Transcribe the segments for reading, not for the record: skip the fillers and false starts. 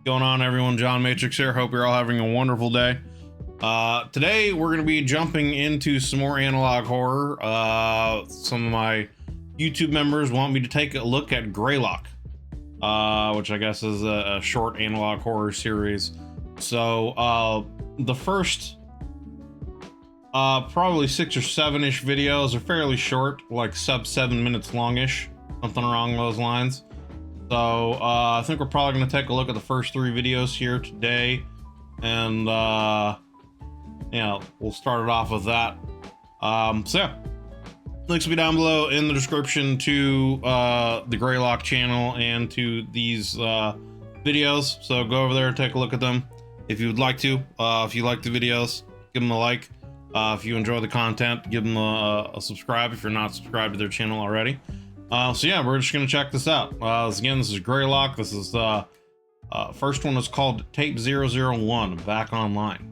Going on, everyone? John Matrix here. Hope you're all having a wonderful day. Today we're going to be jumping into some more analog horror. Some of my YouTube members want me to take a look at Greylock, which I guess is a short analog horror series. So the first probably 6 or 7-ish videos are fairly short, like sub 7 minutes longish, something along those lines. So I think we're probably going to take a look at the first 3 videos here today, and yeah, we'll start it off with that. So yeah, links will be down below in the description to the Greylock channel and to these videos. So go over there and take a look at them if you would like to. If you like the videos, give them a like. If you enjoy the content, give them a subscribe if you're not subscribed to their channel already. So yeah, we're just gonna check this out. Again, this is Greylock. This is first one is called Tape 001, Back Online.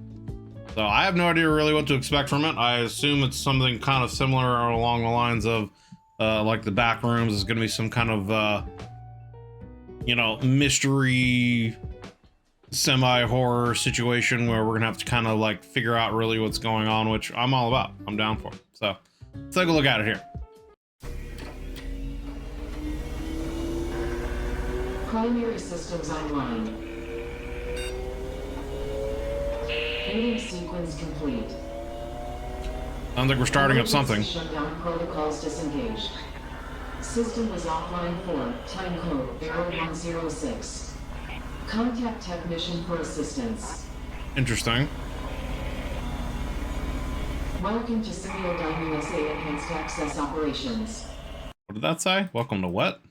So I have no idea really what to expect from it. I assume it's something kind of similar along the lines of like the back rooms is gonna be some kind of you know, mystery semi-horror situation where we're gonna have to kind of like figure out really what's going on, which I'm all about. I'm down for it. So let's take a look at it here. Primary systems online. Meeting sequence complete. Sounds like we're starting up something. Shutdown protocols disengaged. System was offline for time code 0106. Contact technician for assistance. Interesting. Welcome to Signal USA Enhanced Access Operations. What did that say? Welcome to what?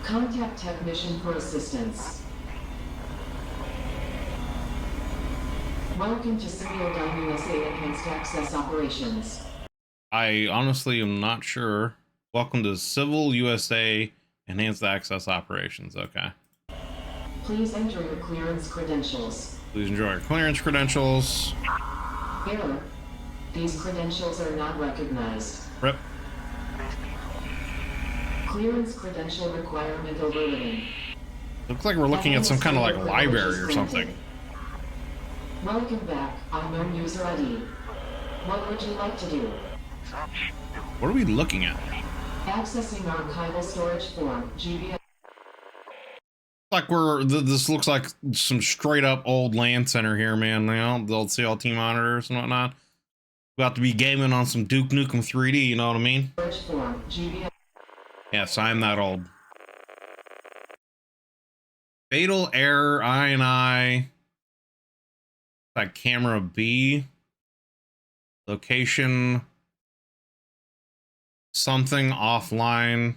Contact technician for assistance. Welcome to Signal USA Enhanced Access Operations. I honestly am not sure. Welcome to Civil USA Enhanced Access Operations. Okay. Please enter your clearance credentials. Please enjoy your clearance credentials. Error. These credentials are not recognized. Rip. Clearance credential requirement overridden. Looks like we're looking at some kind of like library or something. Welcome back, unknown user ID. What would you like to do? What are we looking at? Accessing archival storage form, GBS. Like this looks like some straight up old LAN center here, man. You know, the old CLT monitors and whatnot. About to be gaming on some Duke Nukem 3D, you know what I mean? Storage form, GBS. Yes, I'm that old. Fatal error, I. Like camera B. Location. Something offline.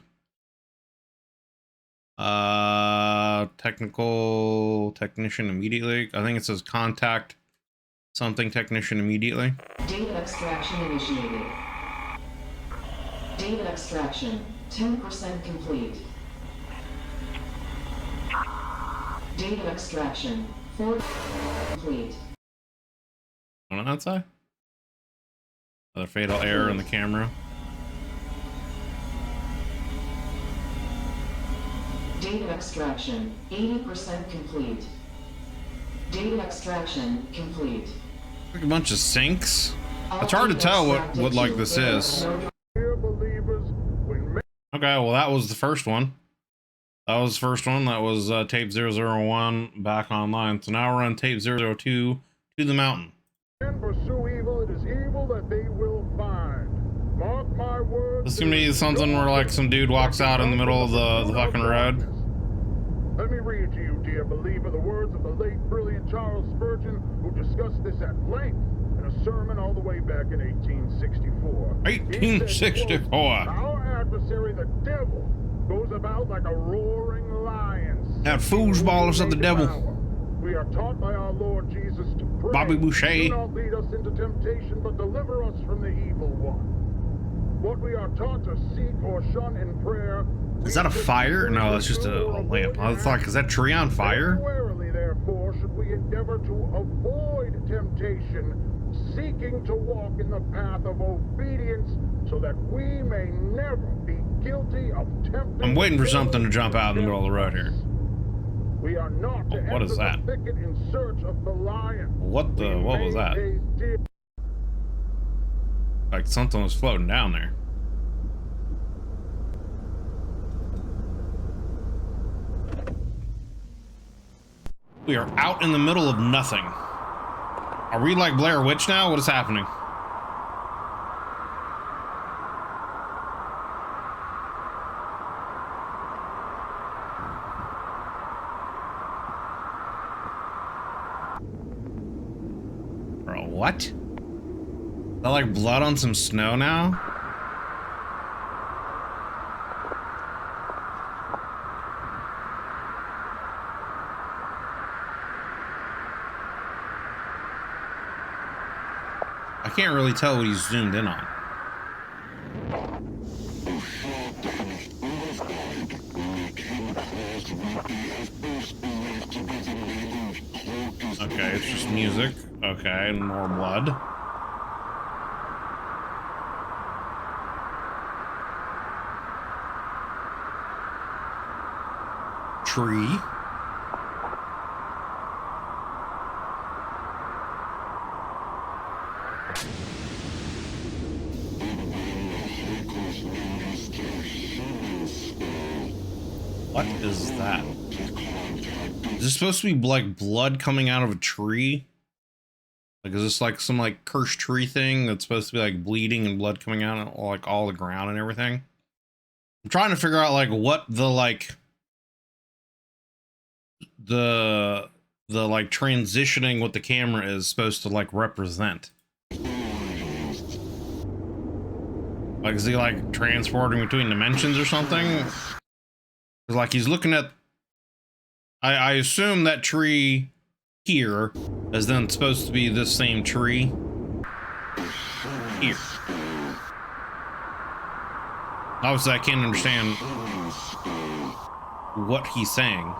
Technician immediately. I think it says contact something technician immediately. Data extraction initiated. Data extraction 10% complete. Data extraction 4% complete. What on that side? Another fatal error in the camera. Data extraction 80% complete. Data extraction complete. Like a bunch of sinks. It's hard to tell what like this is. Okay, well that was the first one. That was the first one. That was tape 001 back online. So now we're on tape 002 to the mountain. And pursue evil, it is evil that they will find. Mark my words. This is gonna be something where like some dude walks out in the middle of the fucking road. Let me read to you, dear believer, the words of the late brilliant Charles Spurgeon, who discussed this at length in a sermon all the way back in 1864. 1864. Our adversary, the devil, goes about like a roaring lion. That foosball is of the devil. We are taught by our Lord Jesus to pray. Bobby Boucher. Do not lead us into temptation, but deliver us from the evil one. What we are taught to seek or shun in prayer. Is that a fire? No, that's just a lamp. I thought, is that tree on fire? Warily, therefore, should we endeavor to avoid temptation, seeking to walk in the path of obedience, so that we may never be guilty of tempting. I'm waiting for something to jump out in the middle of the road here. We are not to What is enter that? the thicket in search of the lion. What was that? Like something was floating down there. We are out in the middle of nothing. Are we like Blair Witch now? What is happening? Bro, what? Is that like blood on some snow now? I can't really tell what he's zoomed in on. Okay, it's just music. Okay, more blood. Tree. What is that? Is this supposed to be like blood coming out of a tree? Like, is this like some like cursed tree thing that's supposed to be like bleeding and blood coming out of like all the ground and everything? I'm trying to figure out like what the like the like transitioning with the camera is supposed to like represent. Like, is he like transporting between dimensions or something? Like he's looking at, I assume that tree here is then supposed to be this same tree here. Obviously I can't understand what he's saying.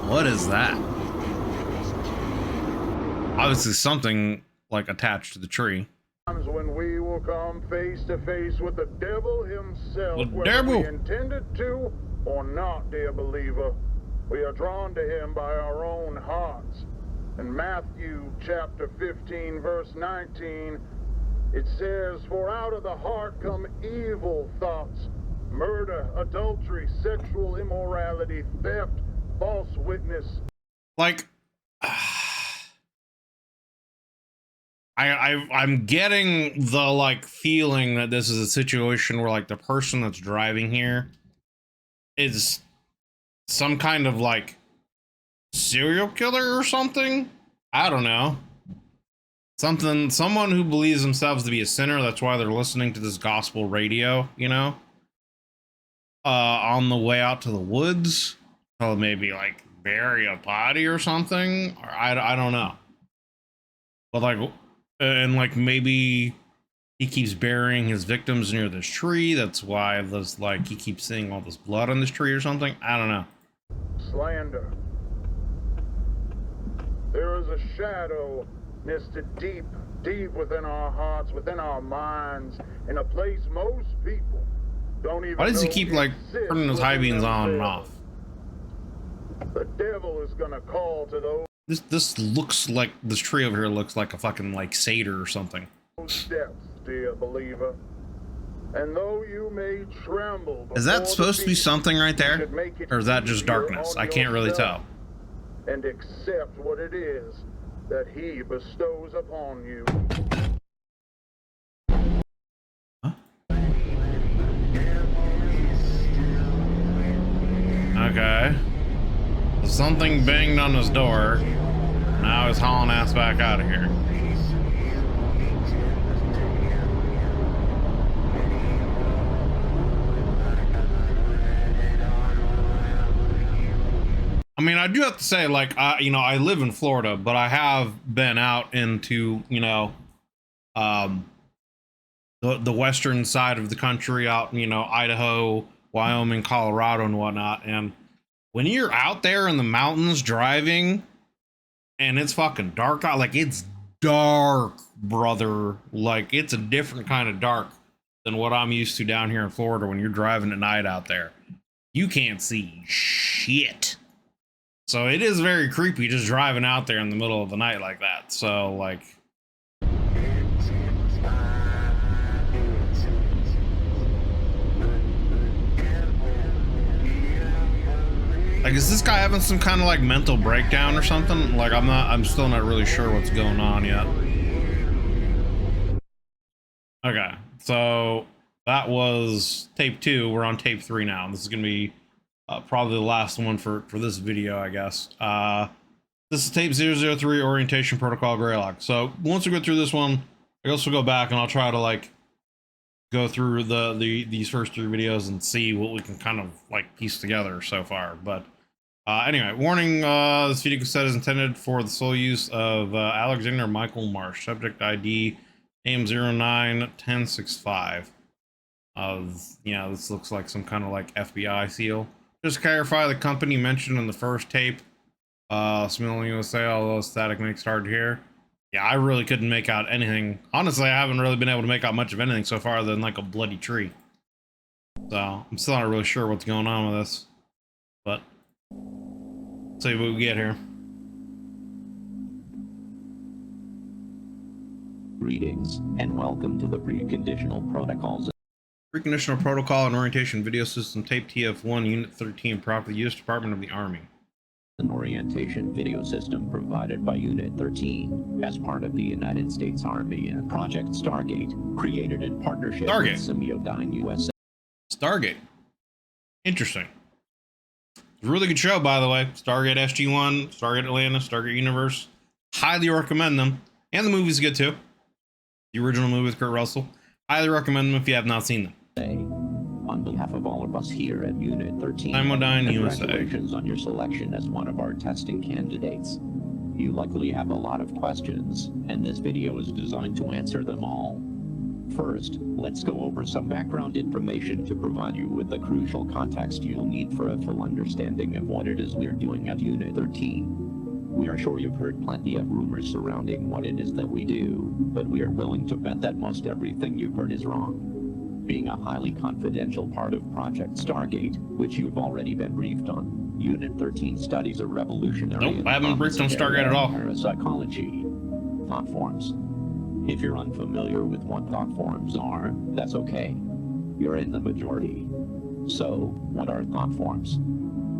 What is that? Obviously something like attached to the tree. When we will come face to face with the devil himself, The whether devil. we intended to or not, dear believer. We are drawn to him by our own hearts. In Matthew chapter 15, verse 19, it says, "For out of the heart come evil thoughts, murder, adultery, sexual immorality, theft, false witness." Like, I'm getting the like feeling that this is a situation where like the person that's driving here is some kind of like serial killer or something. I don't know. Someone who believes themselves to be a sinner. That's why they're listening to this gospel radio, you know, on the way out to the woods. Or maybe like bury a body or something. Or I don't know. But like, and like maybe he keeps burying his victims near this tree. That's why there's like he keeps seeing all this blood on this tree or something. I don't know. Slander. There is a shadow nested deep, deep within our hearts, within our minds, in a place most people don't even know. Why does he keep like exists turning his high within beams on and themselves. off? The devil is gonna call to those This looks like this tree over here looks like a fucking like satyr or something. depths, dear believer. And though you may tremble, Is that before the supposed to be beast, something right you there? should make it Or is that just easier darkness? on I can't really yourself tell. And accept what it is that he bestows upon you. Huh? Okay. Something banged on his door. Now he's hauling ass back out of here. I mean, I do have to say, like, you know, I live in Florida, but I have been out into, you know, the western side of the country, out, you know, Idaho, Wyoming, Colorado, and whatnot. And when you're out there in the mountains driving and it's fucking dark out, like it's dark, brother. Like it's a different kind of dark than what I'm used to down here in Florida when you're driving at night out there. You can't see shit. So it is very creepy just driving out there in the middle of the night like that. So like, is this guy having some kind of like mental breakdown or something? Like I'm still not really sure what's going on yet. Okay, so that was tape 2. We're on tape 3 now. This is gonna be probably the last one for this video, I guess. This is tape 003, orientation protocol Greylock. So once we go through this one, I guess we'll go back and I'll try to like go through these first 3 videos and see what we can kind of like piece together so far. But anyway, warning, this video cassette is intended for the sole use of Alexander Michael Marsh, subject ID AM091065. This looks like some kind of like FBI seal. Just to clarify, the company mentioned in the first tape, Smilling USA, although static makes hard to hear. Yeah, I really couldn't make out anything. Honestly, I haven't really been able to make out much of anything so far than like a bloody tree. So I'm still not really sure what's going on with this. But let's see what we get here. Greetings, and welcome to the Preconditional Protocols. Preconditional Protocol and Orientation Video System, Tape TF1, Unit 13, property U.S. Department of the Army. An orientation video system provided by Unit 13 as part of the United States Army and Project Stargate, created in partnership with Semiodyne USA. Stargate. Interesting. Really good show, by the way. Stargate SG-1, Stargate Atlantis, Stargate Universe. Highly recommend them. And the movie's good too. The original movie with Kurt Russell. Highly recommend them if you have not seen them. On behalf of all of us here at Unit 13, Semiodyne USA. Congratulations on your selection as one of our testing candidates. You likely have a lot of questions, and this video is designed to answer them all. First, let's go over some background information to provide you with the crucial context you'll need for a full understanding of what it is we're doing at Unit 13. We are sure you've heard plenty of rumors surrounding what it is that we do, but we are willing to bet that most everything you've heard is wrong. Being a highly confidential part of Project Stargate, which you've already been briefed on, Unit 13 studies a revolutionary... Nope, I haven't been briefed on Stargate at all. ...parapsychology, thought forms. If you're unfamiliar with what thought forms are, that's okay. You're in the majority. So, what are thought forms?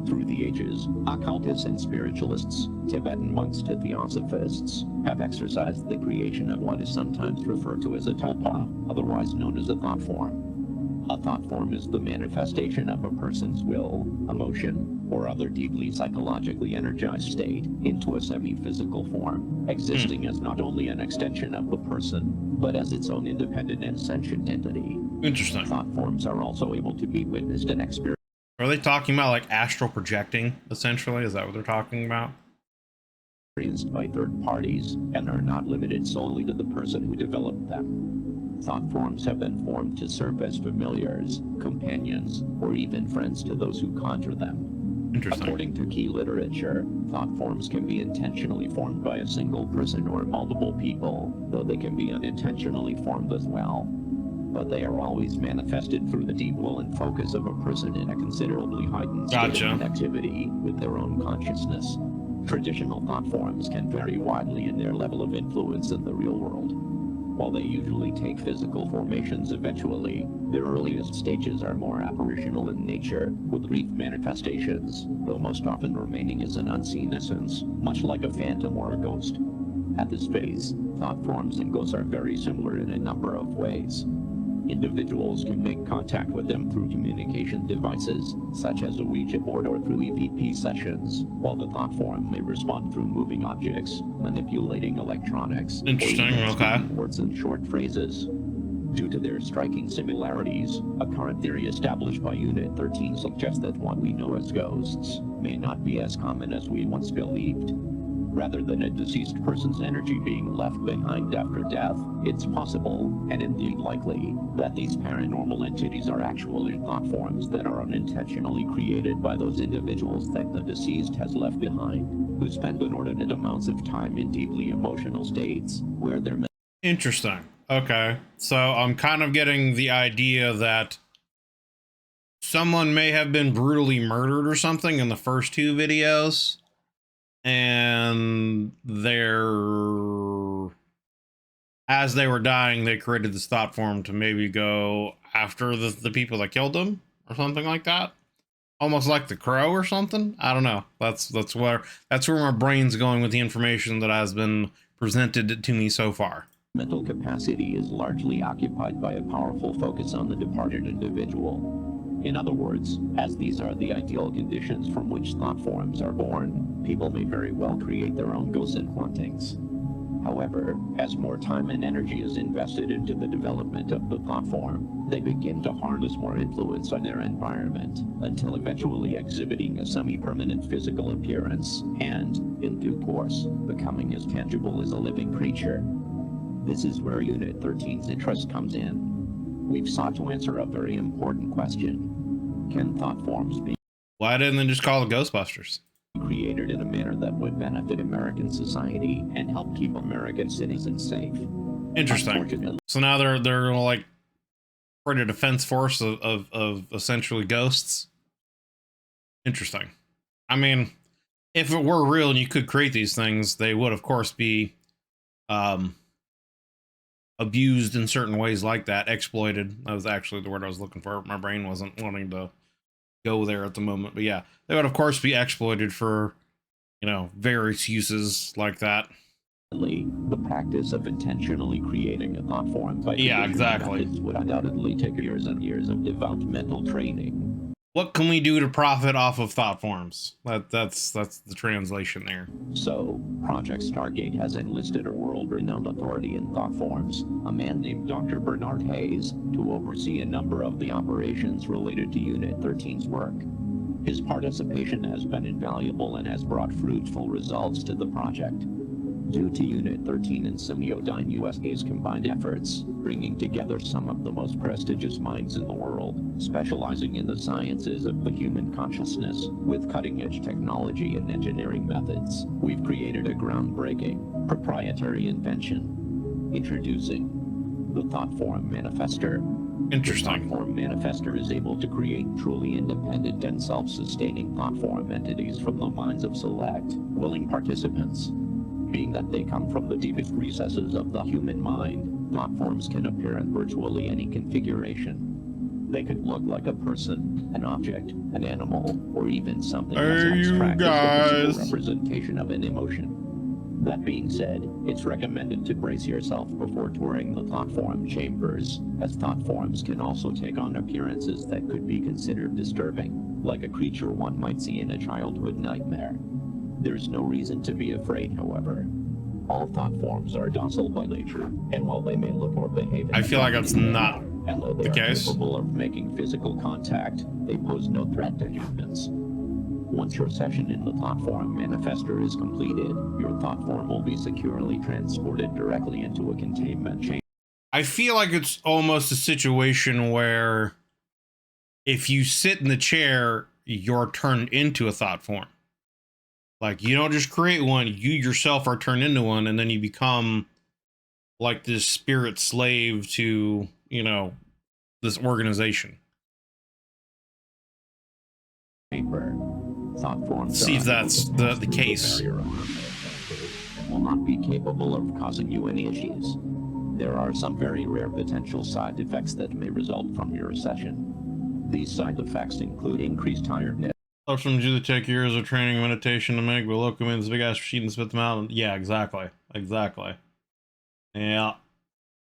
Through the ages, occultists and spiritualists, Tibetan monks to theosophists, have exercised the creation of what is sometimes referred to as a tulpa, otherwise known as a thought form. A thought form is the manifestation of a person's will, emotion, or other deeply psychologically energized state into a semi-physical form, existing as not only an extension of the person, but as its own independent and sentient entity. Interesting. Thought forms are also able to be witnessed and experienced. Are they talking about like astral projecting, essentially? Is that what they're talking about? By third parties, and are not limited solely to the person who developed them. Thought forms have been formed to serve as familiars, companions, or even friends to those who conjure them. Interesting. According to key literature, thought forms can be intentionally formed by a single person or multiple people, though they can be unintentionally formed as well. But they are always manifested through the deep will and focus of a person in a considerably heightened state of connectivity with their own consciousness. Traditional thought forms can vary widely in their level of influence in the real world. While they usually take physical formations eventually, their earliest stages are more apparitional in nature, with brief manifestations, though most often remaining as an unseen essence, much like a phantom or a ghost. At this phase, thought forms and ghosts are very similar in a number of ways. Individuals can make contact with them through communication devices, such as a Ouija board or through EVP sessions, while the thought form may respond through moving objects, manipulating electronics, interesting, or even okay, words and short phrases. Due to their striking similarities, a current theory established by Unit 13 suggests that what we know as ghosts may not be as common as we once believed. rather than a deceased person's energy being left behind after death. It's possible, and indeed likely, that these paranormal entities are actually thought forms that are unintentionally created by those individuals that the deceased has left behind, who spend inordinate amounts of time in deeply emotional states, where their Interesting. Okay. So I'm kind of getting the idea that someone may have been brutally murdered or something in the first two videos, and as they were dying, they created this thought form to maybe go after the people that killed them or something like that. Almost like the Crow or something. I don't know. That's where my brain's going with the information that has been presented to me so far. mental capacity is largely occupied by a powerful focus on the departed individual. In other words, as these are the ideal conditions from which thought forms are born, people may very well create their own ghosts and hauntings. However, as more time and energy is invested into the development of the thought form, they begin to harness more influence on their environment, until eventually exhibiting a semi-permanent physical appearance, and, in due course, becoming as tangible as a living creature. This is where Unit 13's interest comes in. We've sought to answer a very important question. Can thought forms be Why didn't they just call it Ghostbusters? created in a manner that would benefit American society and help keep American citizens safe? Interesting. Unfortunately, So now they're like create a defense force of essentially ghosts. Interesting. I mean, if it were real and you could create these things, they would of course be abused in certain ways like that, exploited. That was actually the word I was looking for. My brain wasn't wanting to go there at the moment, but yeah, they would of course be exploited for, you know, various uses like that. the practice of intentionally creating a thought form by Yeah, traditional exactly. methods would undoubtedly take years and years of devout mental training. What can we do to profit off of thought forms? That's the translation there. So, Project Stargate has enlisted a world-renowned authority in thought forms, a man named Dr. Bernard Hayes, to oversee a number of the operations related to Unit 13's work. His participation has been invaluable and has brought fruitful results to the project. Due to Unit 13 and Semiodyne USA's combined efforts, bringing together some of the most prestigious minds in the world, specializing in the sciences of the human consciousness, with cutting-edge technology and engineering methods, we've created a groundbreaking, proprietary invention. Introducing the Thought Form Manifester. Interesting. The Thought Form Manifester is able to create truly independent and self-sustaining thought form entities from the minds of select, willing participants. Being that they come from the deepest recesses of the human mind, thought forms can appear in virtually any configuration. They could look like a person, an object, an animal, or even something as Hey, you abstract as the guys. physical representation of an emotion. That being said, it's recommended to brace yourself before touring the thought form chambers, as thought forms can also take on appearances that could be considered disturbing, like a creature one might see in a childhood nightmare. There's no reason to be afraid, however. All thought forms are docile by nature, and while they may look or behave, I feel like that's not and though they the are case. capable of making physical contact, they pose no threat to humans. Once your session in the Thought Form Manifester is completed, your thought form will be securely transported directly into a containment chamber. I feel like it's almost a situation where if you sit in the chair, you're turned into a thought form. Like, you don't just create one, you yourself are turned into one, and then you become like this spirit slave to, you know, this organization. Thought forms See if are that's unable to pass the through case. barrier of and will not be capable of causing you any issues. There are some very rare potential side effects that may result from your session. These side effects include increased tiredness. Options usually take years of training and meditation to make, but look, I mean, this big ass machine and spit them out. Yeah, exactly. Exactly. Yeah.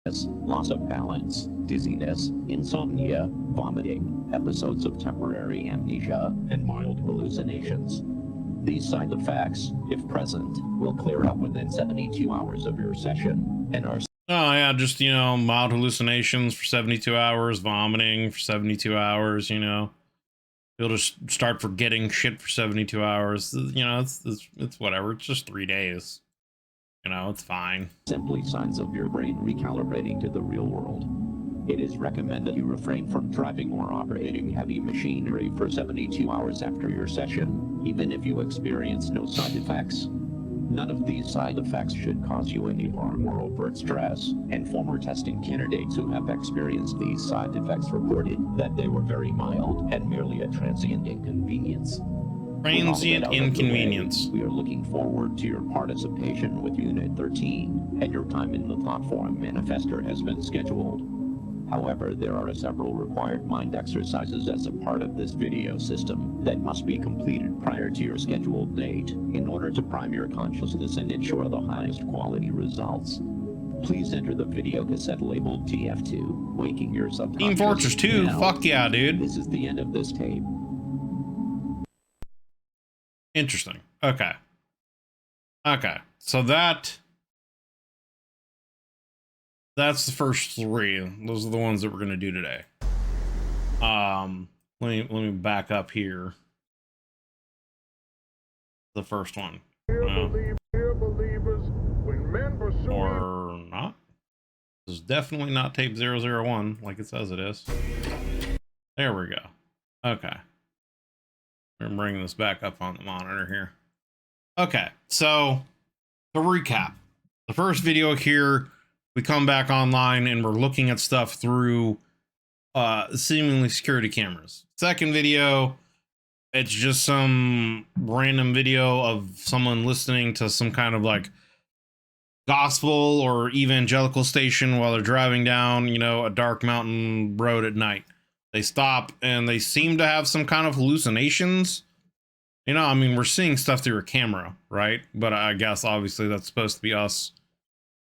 Loss of balance, dizziness, insomnia, vomiting, episodes of temporary amnesia, and mild hallucinations. These side effects, if present, will clear up within 72 hours of your session and are Oh, yeah, just, you know, mild hallucinations for 72 hours, vomiting for 72 hours, you know. You'll just start forgetting shit for 72 hours. You know, it's whatever. It's just 3 days. You know, it's fine. Simply signs of your brain recalibrating to the real world. It is recommended you refrain from driving or operating heavy machinery for 72 hours after your session, even if you experience no side effects. None of these side effects should cause you any harm or overt stress, and former testing candidates who have experienced these side effects reported that they were very mild and merely a transient inconvenience. Transient inconvenience. We are looking forward to your participation with Unit 13, and your time in the thought form manifester has been scheduled. However, there are several required mind exercises as a part of this video system that must be completed prior to your scheduled date in order to prime your consciousness and ensure the highest quality results. Please enter the video cassette labeled TF2, waking your subconscious. Team Fortress 2, now. fuck yeah, dude. This is the end of this tape. Interesting. Okay. Okay. So that's the first 3. Those are the ones that we're gonna do today. Let me back up here. The first one. Dear believers, when men pursue Or not. This is definitely not tape 001 like it says it is. There we go. Okay. I'm bringing this back up on the monitor here. Okay, so to recap, the first video here, we come back online and we're looking at stuff through seemingly security cameras. Second video, it's just some random video of someone listening to some kind of like gospel or evangelical station while they're driving down, you know, a dark mountain road at night. They stop and they seem to have some kind of hallucinations. You know, I mean, we're seeing stuff through a camera, right? But I guess obviously that's supposed to be us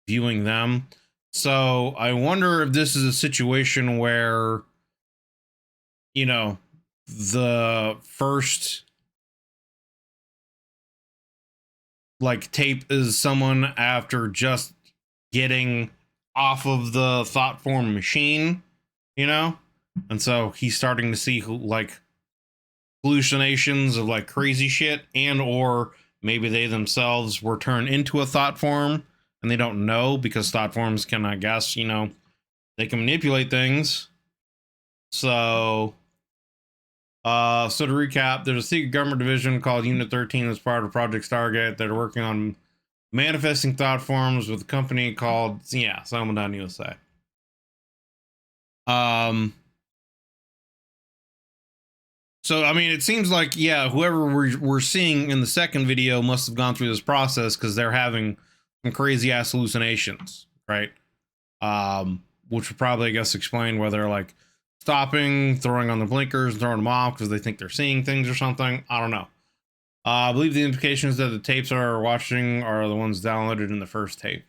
viewing them. So I wonder if this is a situation where, you know, the first like tape is someone after just getting off of the thought form machine, you know? And so he's starting to see like hallucinations of like crazy shit, and or maybe they themselves were turned into a thought form and they don't know, because thought forms can, I guess, you know, they can manipulate things. So so to recap, there's a secret government division called Unit 13 that's part of Project Stargate that are working on manifesting thought forms with a company called, yeah, Salmon USA. So, I mean, it seems like, yeah, whoever we're seeing in the second video must have gone through this process because they're having some crazy ass hallucinations, right? Which would probably, I guess, explain why they're like stopping, throwing on the blinkers, throwing them off because they think they're seeing things or something. I don't know. I believe the implications that the tapes are watching are the ones downloaded in the first tape.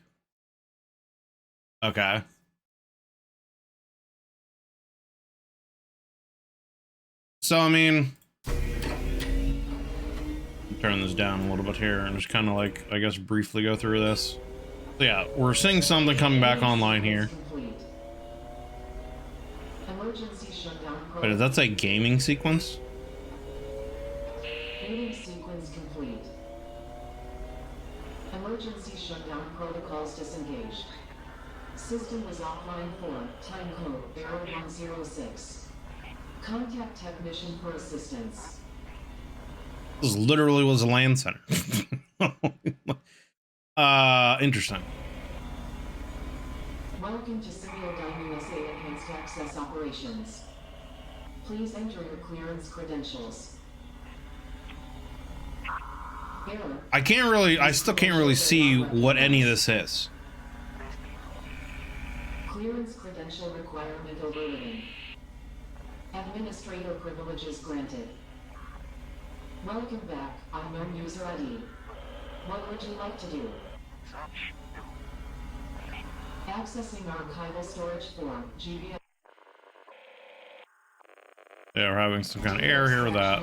Okay. So, I mean, turn this down a little bit here and just kind of like, I guess, briefly go through this. So yeah, we're seeing something coming back online here. Wait, that's a gaming sequence? Meeting sequence complete. Emergency shutdown protocols disengaged. System is offline for time code 0106. Contact technician for assistance. This literally was a land center. Interesting. Welcome to Symbiodyne USA Enhanced Access Operations. Please enter your clearance credentials. Error. I still can't really see what any of this is. Clearance credential requirement overridden. Administrator privileges granted. Welcome back, unknown user ID. What would you like to do? Accessing archival storage for GBS. Yeah, we're having some kind of error here with that.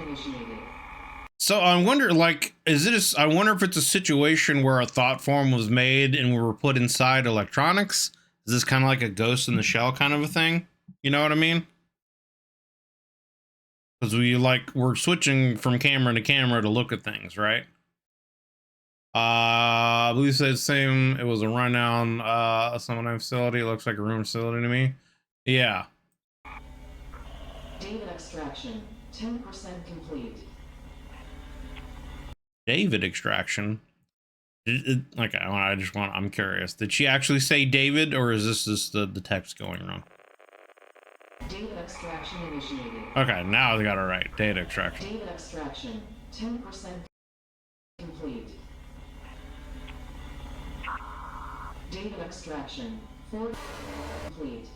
So I wonder, like, I wonder if it's a situation where a thought form was made and we were put inside electronics. Is this kind of like a Ghost in the Shell kind of a thing? You know what I mean? because we're switching from camera to camera to look at things, right? I believe it's the same. It was a rundown, someone facility. It looks like a room facility to me. Yeah. David extraction, 10% complete. David extraction. Okay, I'm curious. Did she actually say David, or is this just the text going wrong? David extraction initiated. Okay, now I got it right. Data extraction. David extraction, 10% complete. David extraction, 4% complete.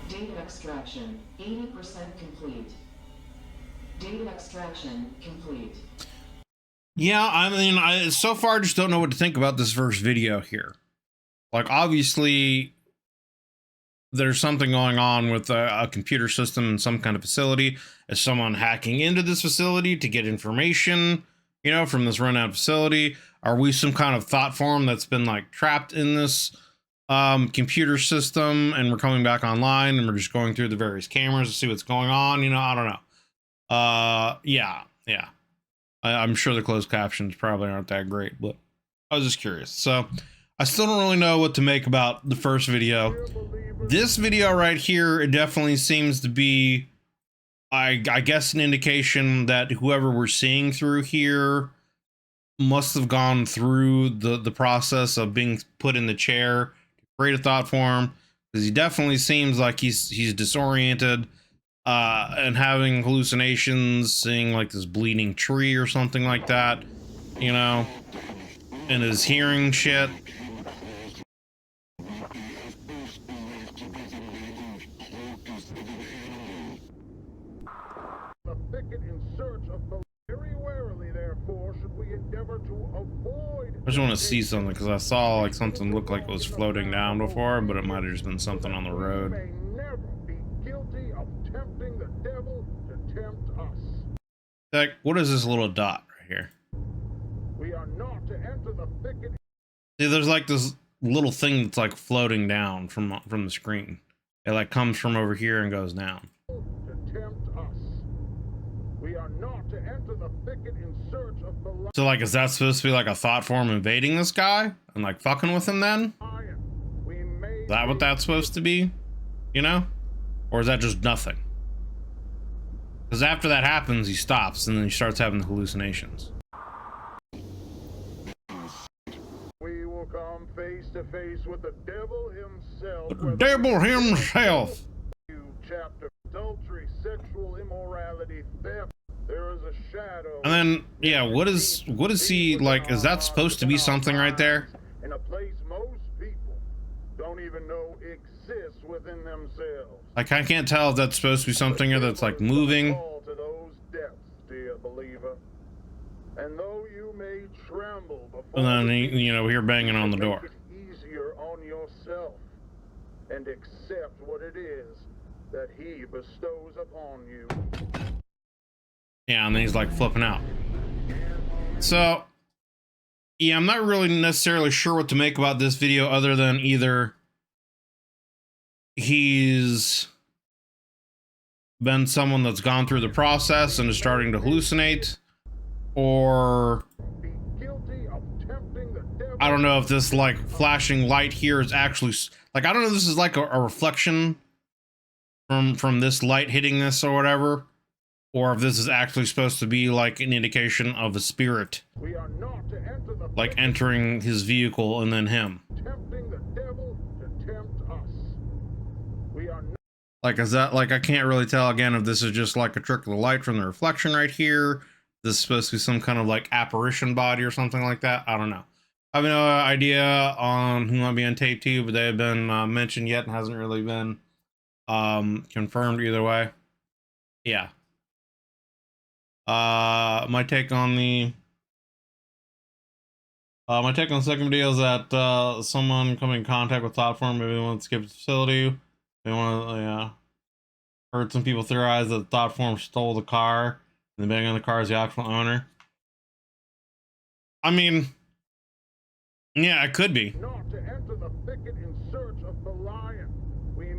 Data extraction, 80% complete. Data extraction complete. Yeah, I mean, I so far just don't know what to think about this first video here. Like, obviously, there's something going on with a computer system in some kind of facility. Is someone hacking into this facility to get information, you know, from this run-out facility? Are we some kind of thought form that's been, like, trapped in this computer system, and we're coming back online, and we're just going through the various cameras to see what's going on? You know, I don't know. Yeah. I'm sure the closed captions probably aren't that great, but I was just curious. So I still don't really know what to make about the first video. This video right here, it definitely seems to be, I guess, an indication that whoever we're seeing through here must have gone through the process of being put in the chair to create a thought form, because he definitely seems like he's disoriented and having hallucinations, seeing like this bleeding tree or something like that, you know, and is hearing shit. The thicket in search of the very warily, therefore, should we endeavor to avoid. I just want to see something, because I saw like something look like it was floating down before, but it might have just been something on the road. We may never be guilty of tempting the devil to tempt us. Like, what is this little dot right here? We are not to enter the thicket. See, there's like this little thing that's like floating down from the screen. It like comes from over here and goes down. To tempt us. We are not to enter the thicket in search of the lion. So like, is that supposed to be like a thought form invading this guy and like fucking with him then? We may Is that what that's supposed to be? You know? Or is that just nothing? Because after that happens, he stops and then he starts having the hallucinations. We will come face to face with the devil himself. The devil himself! Chapter adultery, sexual immorality, theft. There is a shadow. And then, yeah, what is he like? Is that supposed to be something right there? In a place most people don't even know exists within themselves. Like, I can't tell if that's supposed to be something or that's like moving. Call to those depths, dear believer. And though you may tremble before, And then, you know, we hear banging on the door. make it easier on yourself and accept what it is that he bestows upon you. Yeah, and then he's like flipping out. So, yeah, I'm not really necessarily sure what to make about this video, other than either he's been someone that's gone through the process and is starting to hallucinate, or Be guilty of tempting the devil. I don't know if this like flashing light here is actually like, I don't know if this is like a reflection from this light hitting this or whatever, or if this is actually supposed to be like an indication of a spirit We are not to enter the like entering his vehicle and then him. tempting the devil to tempt us. We are not Like, is that like, I can't really tell again if this is just like a trick of the light from the reflection right here. This is supposed to be some kind of like apparition body or something like that. I don't know. I have no idea on who might be on tape too, but they have been mentioned yet and hasn't really been confirmed either way. Yeah. My take on the second video is that someone coming in contact with thought form, maybe they want to skip the facility. They want to, yeah. Heard some people theorize that the thought form stole the car, and the bang on the car is the actual owner. I mean, yeah, it could be. not to enter the thicket in search of the lion. We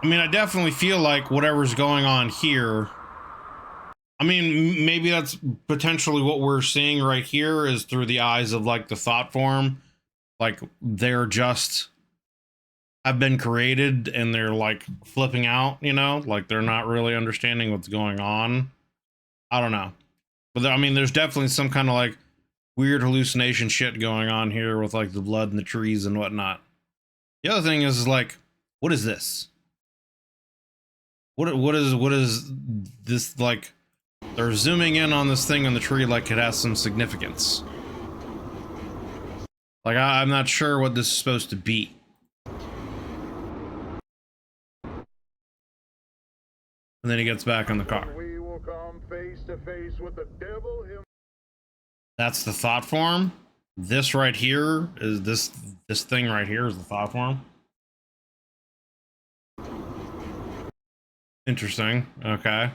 I mean, I definitely feel like whatever's going on here, I mean, maybe that's potentially what we're seeing right here is through the eyes of like the thought form. Like they're just have been created and they're like flipping out, you know, like they're not really understanding what's going on. I don't know. But I mean, there's definitely some kind of like weird hallucination shit going on here with like the blood and the trees and whatnot. The other thing is like, what is this? What is this like? They're zooming in on this thing on the tree like it has some significance. Like I'm not sure what this is supposed to be. And then he gets back in the car. We will come face to face with the devil himself. That's the thought form. This right here is this thing right here is the thought form. Interesting. Okay.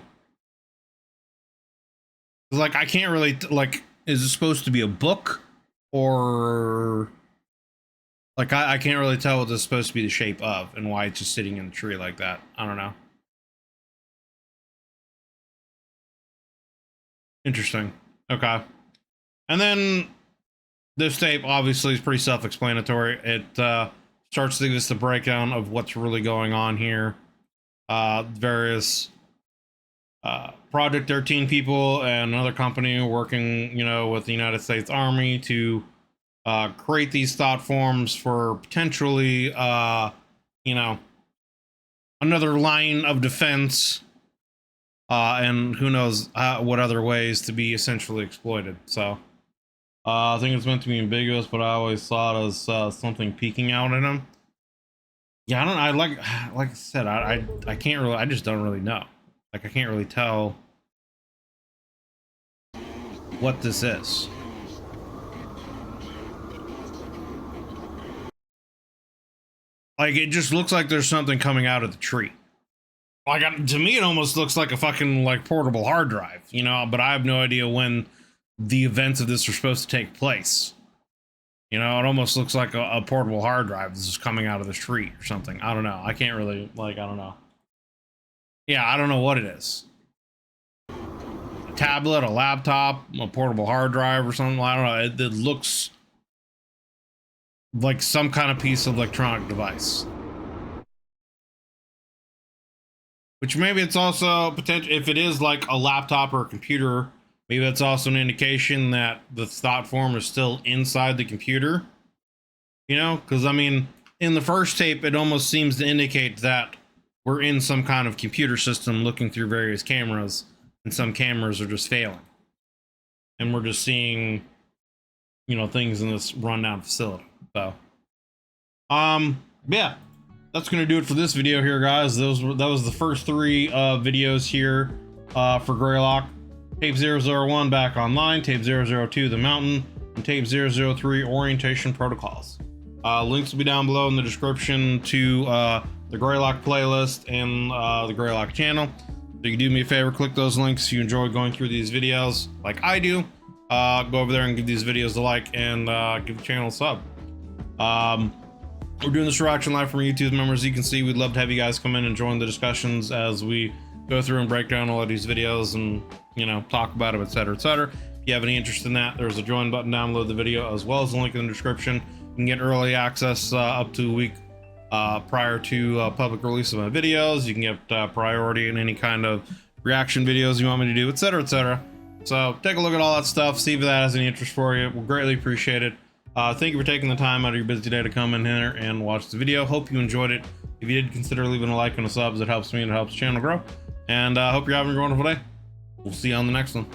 Like I can't really like. Is it supposed to be a book or like I can't really tell what this is supposed to be the shape of and why it's just sitting in the tree like that. I don't know. Interesting. Okay. And then this tape obviously is pretty self-explanatory. It starts to give us the breakdown of what's really going on here. Various Project 13 people and another company working, you know, with the United States Army to create these thought forms for potentially, you know, another line of defense. And who knows what other ways to be essentially exploited. So I think it's meant to be ambiguous, but I always saw it as something peeking out in him. Yeah, I like I said, I can't really, I just don't really know. Like I can't really tell what this is. Like it just looks like there's something coming out of the tree. Like to me, it almost looks like a fucking like portable hard drive, you know. But I have no idea when the events of this are supposed to take place. You know, it almost looks like a portable hard drive. This is coming out of the tree or something. I don't know. I can't really like. I don't know. Yeah, I don't know what it is. A tablet, a laptop, a portable hard drive, or something. I don't know. It looks like some kind of piece of electronic device. Which maybe it's also potential, if it is like a laptop or a computer, maybe that's also an indication that the thought form is still inside the computer. You know, because I mean, in the first tape, it almost seems to indicate that we're in some kind of computer system looking through various cameras, and some cameras are just failing. And we're just seeing, you know, things in this rundown facility. So, yeah. That's going to do it for this video here, guys. That was the first three videos here for Greylock. Tape 001 back online, Tape 002 The Mountain, and Tape 003 Orientation Protocols. Links will be down below in the description to the Greylock playlist and the Greylock channel. So you do me a favor, click those links if you enjoy going through these videos like I do. Go over there and give these videos a like and give the channel a sub. We're doing this reaction live from YouTube members. You can see we'd love to have you guys come in and join the discussions as we go through and break down all of these videos and, you know, talk about them, etc., etc. If you have any interest in that, there's a join button down below the video, as well as a link in the description. You can get early access up to a week prior to public release of my videos. You can get priority in any kind of reaction videos you want me to do, etc., etc. So take a look at all that stuff, see if that has any interest for you. We'll greatly appreciate it. Thank you for taking the time out of your busy day to come in here and watch the video. Hope you enjoyed it. If you did, consider leaving a like and a sub. It helps me and it helps the channel grow. And I hope you're having a wonderful day. We'll see you on the next one.